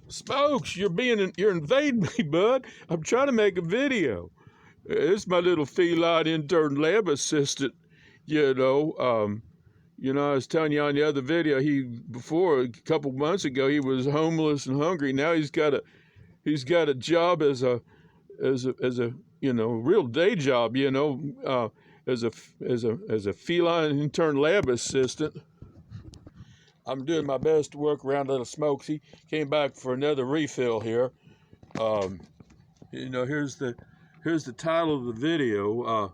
Smokes, you're invading me, bud. I'm trying to make a video. This is my little feline intern lab assistant. You know, I was telling you on the other video, before a couple months ago he was homeless and hungry. Now he's got a job as a real day job. As a feline intern lab assistant. I'm doing my best to work around little Smokes. He came back for another refill here. Here's the title of the video.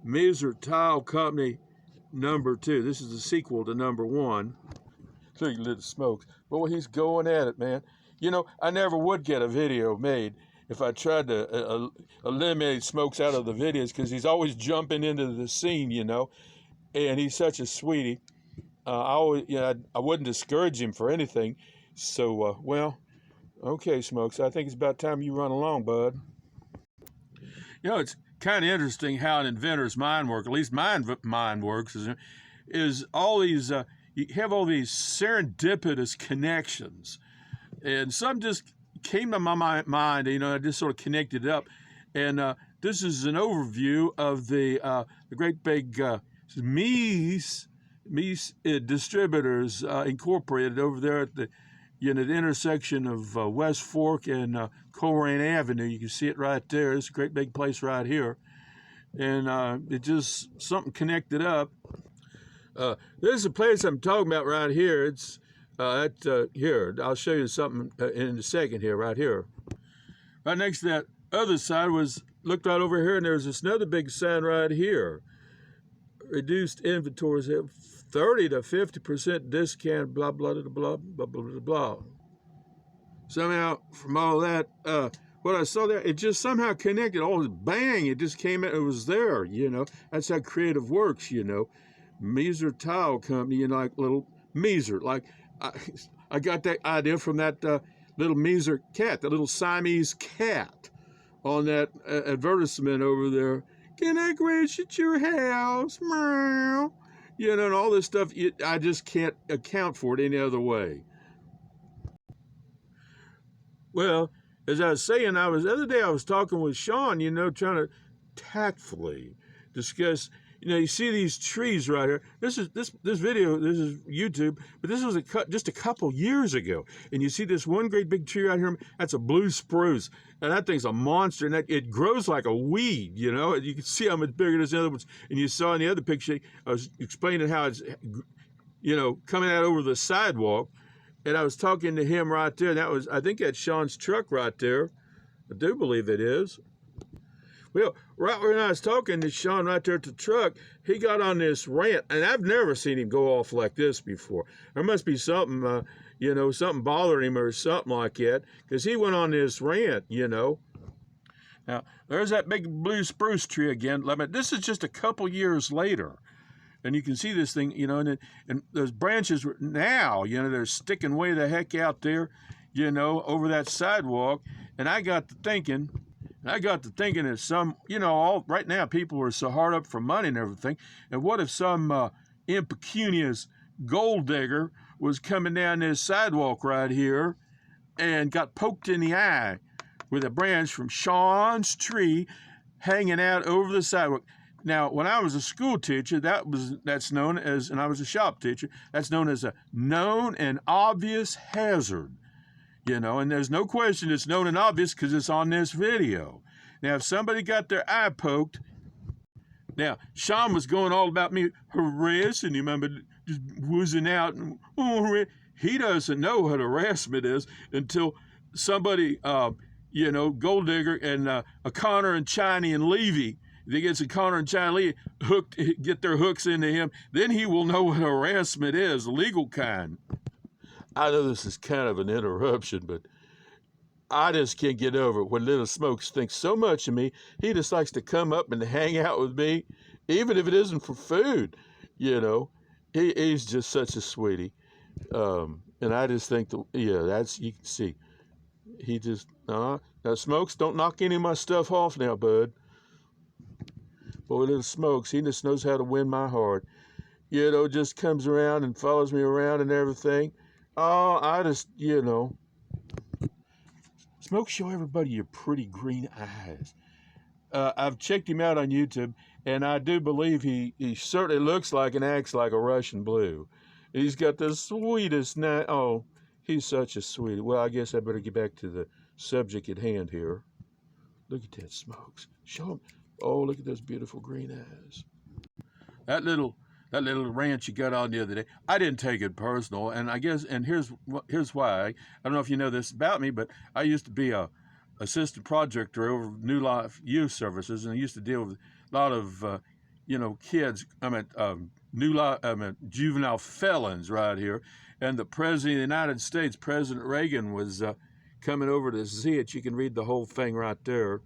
MEEZER-TILE-COMPANY #2. This is the sequel to #1. Look at little Smokes. Boy, he's going at it, man. I never would get a video made if I tried to eliminate Smokes out of the videos, because he's always jumping into the scene, and he's such a sweetie. I wouldn't discourage him for anything. So, okay, Smokes, I think it's about time you run along, bud. It's kind of interesting how an inventor's mind works, at least my mind works, is all these, you have all these serendipitous connections. And some just came to my mind, I just sort of connected it up. And this is an overview of the great big MEEZE Distributors Incorporated over there at the intersection of West Fork and Coleraine Avenue. You can see it right there. It's a great big place right here. And it just something connected up. This is the place I'm talking about right here. It's here. I'll show you something in a second here, right here. Right next to that other side looked right over here, and there's this another big sign right here. Reduced inventories, 30 to 50% discount, blah, blah, blah, blah, blah, blah, blah, blah. Somehow, from all that, what I saw there, it just somehow connected. All bang, it just came in, it was there, That's how creative works, MEEZER Tile Company, like little MEEZER. Like, I got that idea from that little MEEZER cat, the little Siamese cat on that advertisement over there. Can I crash at your house? Meow. And all this stuff, I just can't account for it any other way. Well, as I was saying, the other day I was talking with Sean, trying to tactfully discuss, you see these trees right here. This video, this is YouTube, but this was just a couple years ago. And you see this one great big tree right here. That's a blue spruce. And that thing's a monster, and it grows like a weed, You can see how much bigger it is than the other ones. And you saw in the other picture, I was explaining how it's, coming out over the sidewalk. And I was talking to him right there. And I think that's Sean's truck right there. I do believe it is. Well, right when I was talking to Sean right there at the truck, he got on this rant, and I've never seen him go off like this before. There must be something, something bothering him or something like that, because he went on this rant, Now, there's that big blue spruce tree again. This is just a couple years later, and you can see this thing, and those branches now, they're sticking way the heck out there, over that sidewalk, and I got to thinking that some, right now people are so hard up for money and everything. And what if some impecunious gold digger was coming down this sidewalk right here and got poked in the eye with a branch from Sean's tree hanging out over the sidewalk? Now, when I was a school teacher, that's known as, and I was a shop teacher, that's known as a known and obvious hazard. And there's no question it's known and obvious because it's on this video. Now, if somebody got their eye poked, now, Sean was going all about me harassing him, just whoozing out. And, he doesn't know what harassment is until somebody, Gold Digger and a Connor and Chiney and Levy, they get some Connor and Chiney Levy, get their hooks into him, then he will know what harassment is, the legal kind. I know this is kind of an interruption, but I just can't get over it when little Smokes thinks so much of me. He just likes to come up and hang out with me, even if it isn't for food. He's just such a sweetie. And I just think, you can see. He just, now Smokes, don't knock any of my stuff off now, bud. Boy, little Smokes, he just knows how to win my heart. Just comes around and follows me around and everything. Oh, I just, Smoke, show everybody your pretty green eyes. I've checked him out on YouTube, and I do believe he certainly looks like and acts like a Russian blue. He's got the sweetest oh, he's such a sweetie. Well, I guess I better get back to the subject at hand here. Look at that, Smokes. Show him. Oh, look at those beautiful green eyes. That little rant you got on the other day, I didn't take it personal, and I guess, and here's why. I don't know if you know this about me, but I used to be a assistant project director over New Life Youth Services, and I used to deal with a lot of kids. Juvenile felons right here, and the President of the United States, President Reagan, was coming over to see it. You can read the whole thing right there.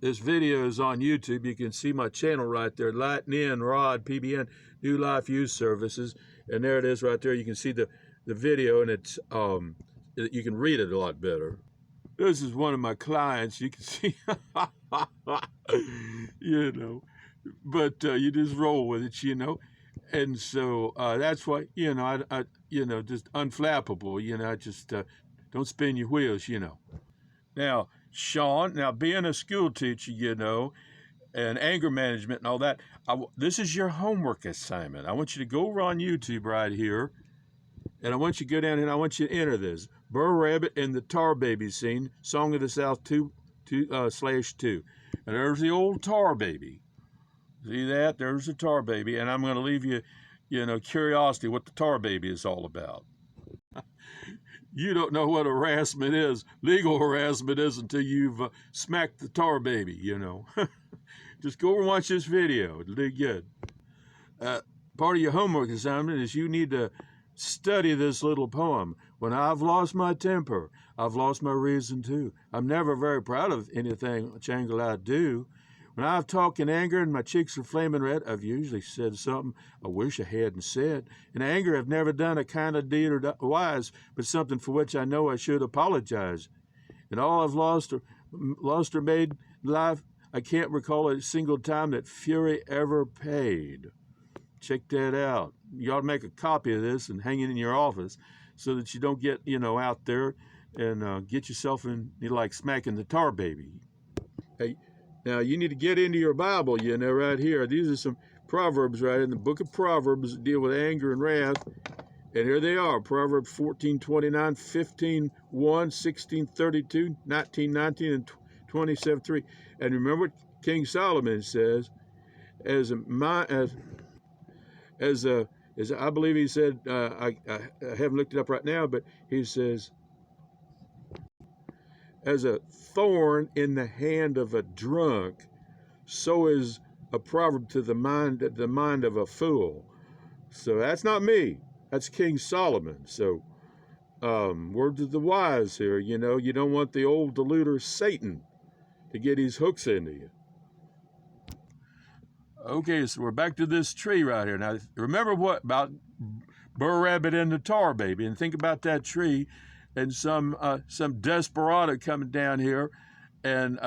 This video is on YouTube. You can see my channel right there, Lightning Rod PBN, New Life Youth Services, and there it is right there. You can see the video, and it's you can read it a lot better. This is one of my clients. You can see, but you just roll with it, and so that's why I just unflappable. I just don't spin your wheels, Now, Sean, being a school teacher, and anger management and all that, this is your homework assignment. I want you to go over on YouTube right here, and I want you to go down here, and I want you to enter this. Burr Rabbit and the Tar Baby scene, Song of the South 2/2. And there's the old Tar Baby. See that? There's the Tar Baby, and I'm going to leave you, curiosity what the Tar Baby is all about. You don't know what harassment is, legal harassment is, until you've smacked the Tar Baby, Just go over and watch this video. It'll do good. Part of your homework assignment is you need to study this little poem. When I've lost my temper, I've lost my reason too. I'm never very proud of anything, Changle, I do. When I've talked in anger and my cheeks are flaming red, I've usually said something I wish I hadn't said. In anger, I've never done a kind of deed or wise, but something for which I know I should apologize. And all I've lost or made in life, I can't recall a single time that fury ever paid. Check that out. You ought to make a copy of this and hang it in your office so that you don't get, out there and get yourself in, like smacking the Tar Baby. Hey, now you need to get into your Bible, right here. These are some Proverbs right in the book of Proverbs that deal with anger and wrath. And here they are, Proverbs 14:29, 15:1, 16:32, 19:19, and 27:3. And remember what King Solomon says, as I believe he said, I haven't looked it up right now, but he says, as a thorn in the hand of a drunk, so is a proverb to the mind of a fool. So that's not me. That's King Solomon. So words of the wise here. You don't want the old deluder Satan to get his hooks into you. Okay, so we're back to this tree right here. Now, remember what about Burr Rabbit and the Tar Baby, and think about that tree and some desperado coming down here and,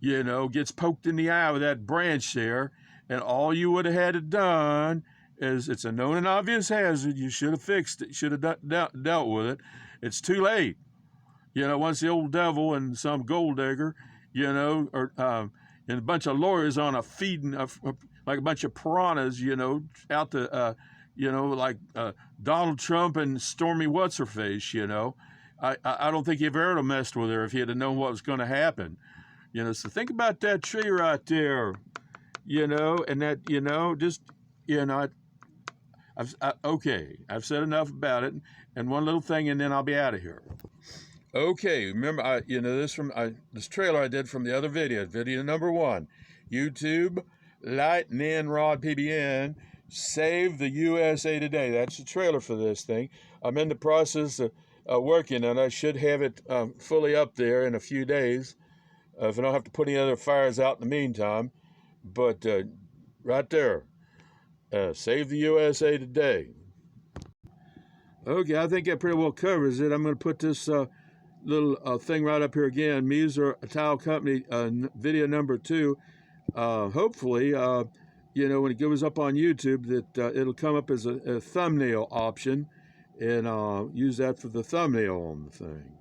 gets poked in the eye with that branch there, and all you would have had to done is, it's a known and obvious hazard. You should have fixed it, should have dealt with it. It's too late. Once the old devil and some gold digger, and a bunch of lawyers on a feeding, like a bunch of piranhas, out to, like Donald Trump and Stormy What's-Her-Face, I don't think he'd ever messed with her if he had known what was going to happen. So think about that tree right there, and that, okay, I've said enough about it, and one little thing, and then I'll be out of here. Okay, remember, this trailer I did from the other video number 1, YouTube, Lightning Rod PBN, Save the USA Today. That's the trailer for this thing. I'm in the process of working, and I should have it fully up there in a few days, if I don't have to put any other fires out in the meantime. But right there, Save the USA Today. Okay, I think that pretty well covers it. I'm going to put this little thing right up here again, MEEZER-Tile-Company, video number 2. Hopefully, when it goes up on YouTube, that it'll come up as a thumbnail option, and use that for the thumbnail on the thing.